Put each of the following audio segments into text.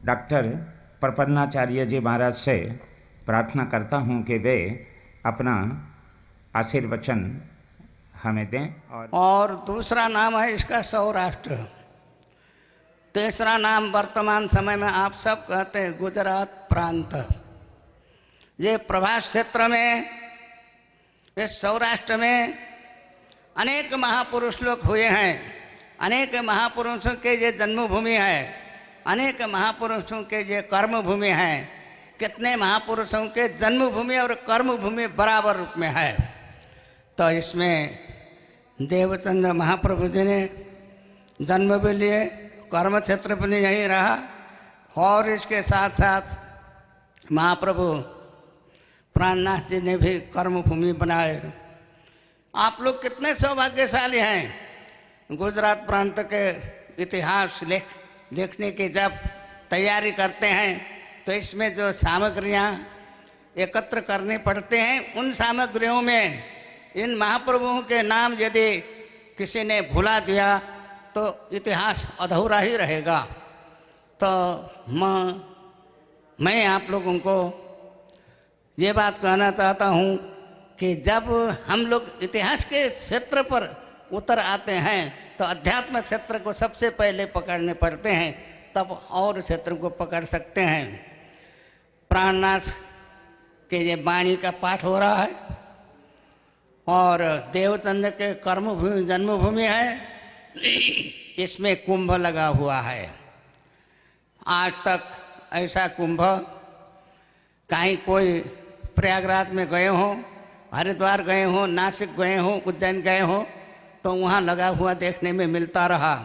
Doctor Prapannacharya जी महाराज से प्रार्थना करता हूँ कि वे अपना आशीर्वचन हमें दें। और दूसरा नाम है इसका सौराष्ट्र। तीसरा नाम वर्तमान समय में आप सब कहते हैं गुजरात प्रांत। ये प्रभास क्षेत्र में, इस सौराष्ट्र में अनेक महापुरुष लोग हुए हैं। अनेक महापुरुषों के ये जन्मभूमि है, अनेक महापुरुषों के ये कर्मभूमि है। कितने महापुरुषों के जन्मभूमि और कर्मभूमि बराबर रूप में है। तो इसमें देवचंद्र महाप्रभु जी ने जन्म भी लिए, कर्म क्षेत्र भी यहीं रहा, और इसके साथ साथ महाप्रभु प्राणनाथ जी ने भी कर्मभूमि बनाए। आप लोग कितने सौभाग्यशाली हैं। गुजरात प्रांत के इतिहास देखने की जब तैयारी करते हैं तो इसमें जो सामग्रियाँ एकत्र करनी पड़ते हैं, उन सामग्रियों में इन महाप्रभुओं के नाम यदि किसी ने भुला दिया तो इतिहास अधूरा ही रहेगा। तो मैं आप लोगों को ये बात कहना चाहता हूँ कि जब हम लोग इतिहास के क्षेत्र पर उतर आते हैं तो अध्यात्म क्षेत्र को सबसे पहले पकड़ने पड़ते हैं, तब और क्षेत्र को पकड़ सकते हैं। प्राणनाथ के ये वाणी का पाठ हो रहा है और देवचंद्र के कर्मभूमि जन्मभूमि है। इसमें कुंभ लगा हुआ है। आज तक ऐसा कुंभ कहीं कोई प्रयागराज में गए हों, हरिद्वार गए हों, नासिक गए हों, उज्जैन गए हों तो वहाँ लगा हुआ देखने में मिलता रहा।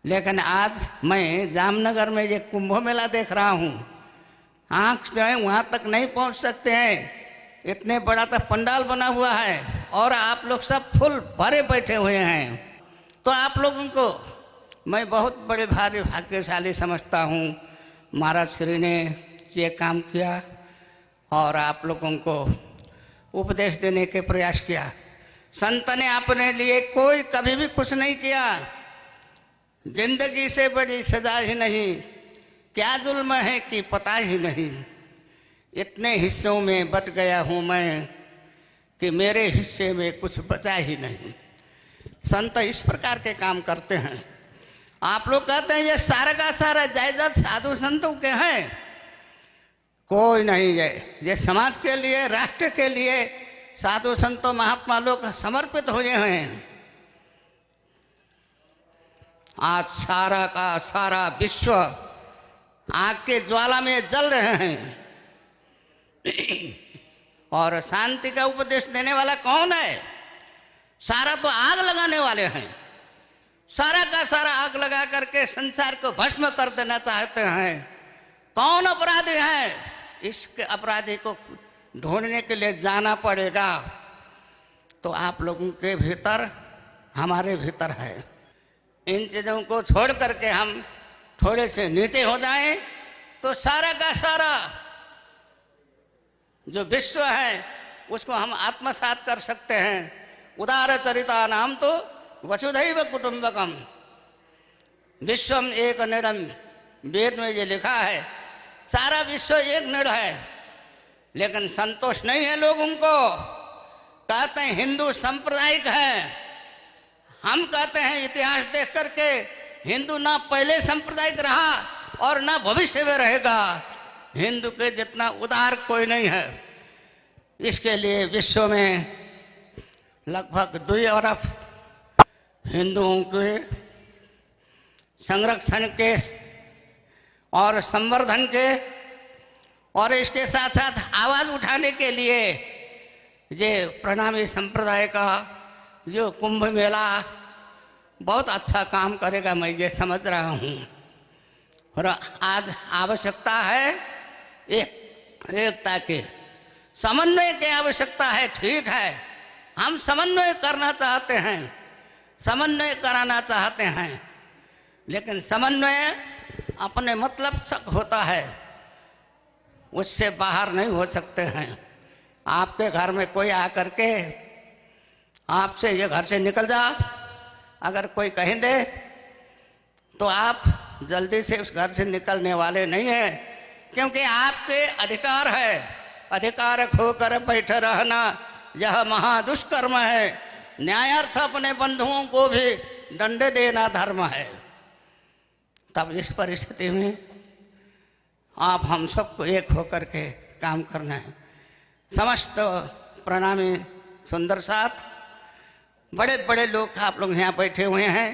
लेकिन आज मैं जामनगर में ये कुंभ मेला देख रहा हूँ। आँख जो है वहाँ तक नहीं पहुँच सकते हैं, इतने बड़ा तो पंडाल बना हुआ है और आप लोग सब फुल भरे बैठे हुए हैं। तो आप लोगों को मैं बहुत बड़े भारी भाग्यशाली समझता हूँ। महाराज श्री ने ये काम किया और आप लोगों को उपदेश देने के प्रयास किया। संत ने अपने लिए कोई कभी भी कुछ नहीं किया। जिंदगी से बड़ी सजा ही नहीं, क्या जुल्म है कि पता ही नहीं। इतने हिस्सों में बट गया हूँ मैं कि मेरे हिस्से में कुछ बचा ही नहीं। संत इस प्रकार के काम करते हैं। आप लोग कहते हैं ये सारा का सारा जायदाद साधु संतों के हैं। कोई नहीं है। ये समाज के लिए, राष्ट्र के लिए साधु संतों महात्मा लोग समर्पित हुए हैं। आज सारा का सारा विश्व आग के ज्वाला में जल रहे हैं। और शांति का उपदेश देने वाला कौन है? सारा तो आग लगाने वाले हैं। सारा का सारा आग लगा करके संसार को भस्म कर देना चाहते हैं। कौन अपराधी है? इसके अपराधी को ढूंढने के लिए जाना पड़ेगा। तो आप लोगों के भीतर, हमारे भीतर है। इन चीज़ों को छोड़ करके हम थोड़े से नीचे हो जाएं तो सारा का सारा जो विश्व है उसको हम आत्मसात कर सकते हैं। उदार चरिता नाम तो वसुधैव कुटुंबकम, विश्वम एक निडम। वेद में ये लिखा है सारा विश्व एक निड है। लेकिन संतोष नहीं है लोगों को। कहते हैं हिंदू सांप्रदायिक है। हम कहते हैं इतिहास देख करके हिंदू ना पहले सांप्रदायिक रहा और ना भविष्य में रहेगा। हिंदू के जितना उदार कोई नहीं है। इसके लिए विश्व में लगभग 2 अरब हिंदुओं के संरक्षण के और संवर्धन के और इसके साथ साथ आवाज़ उठाने के लिए ये प्रणामी संप्रदाय का जो कुंभ मेला बहुत अच्छा काम करेगा, मैं ये समझ रहा हूँ। और आज आवश्यकता है एकता की, समन्वय की आवश्यकता है। ठीक है, हम समन्वय करना चाहते हैं, समन्वय कराना चाहते हैं, लेकिन समन्वय अपने मतलब तक होता है, उससे बाहर नहीं हो सकते हैं। आपके घर में कोई आकर के आपसे ये घर से निकल जा अगर कोई कह दे तो आप जल्दी से उस घर से निकलने वाले नहीं हैं, क्योंकि आपके अधिकार है। अधिकार खोकर बैठे रहना यह महादुष्कर्म है। न्यायार्थ अपने बंधुओं को भी दंड देना धर्म है। तब इस परिस्थिति में आप हम सबको एक होकर के काम करना है। समस्त प्रणामी सुंदर साथ, बड़े बड़े लोग आप लोग यहाँ बैठे हुए हैं,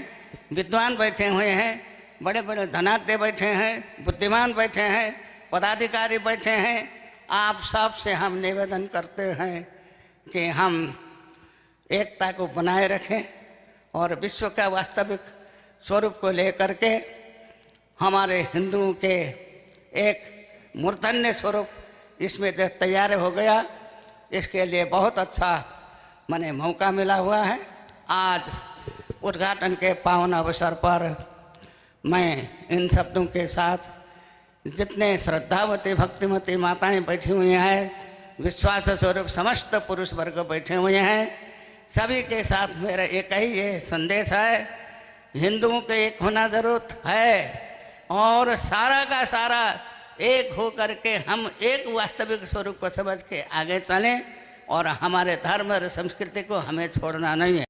विद्वान बैठे हुए हैं, बड़े बड़े धनाढ्य बैठे हैं, बुद्धिमान बैठे हैं, पदाधिकारी बैठे हैं। आप सब से हम निवेदन करते हैं कि हम एकता को बनाए रखें और विश्व का वास्तविक स्वरूप को लेकर के हमारे हिंदुओं के एक मूर्धन्य स्वरूप इसमें तैयार हो गया। इसके लिए बहुत अच्छा माने मौका मिला हुआ है। आज उद्घाटन के पावन अवसर पर मैं इन शब्दों के साथ जितने श्रद्धावती भक्तिमती माताएं बैठी हुई हैं, विश्वास स्वरूप समस्त पुरुष वर्ग बैठे हुए हैं, सभी के साथ मेरा एक ही ये संदेश है, हिंदुओं के एक होना जरूरत है और सारा का सारा एक हो करके हम एक वास्तविक स्वरूप को समझ के आगे चलें और हमारे धर्म और संस्कृति को हमें छोड़ना नहीं है।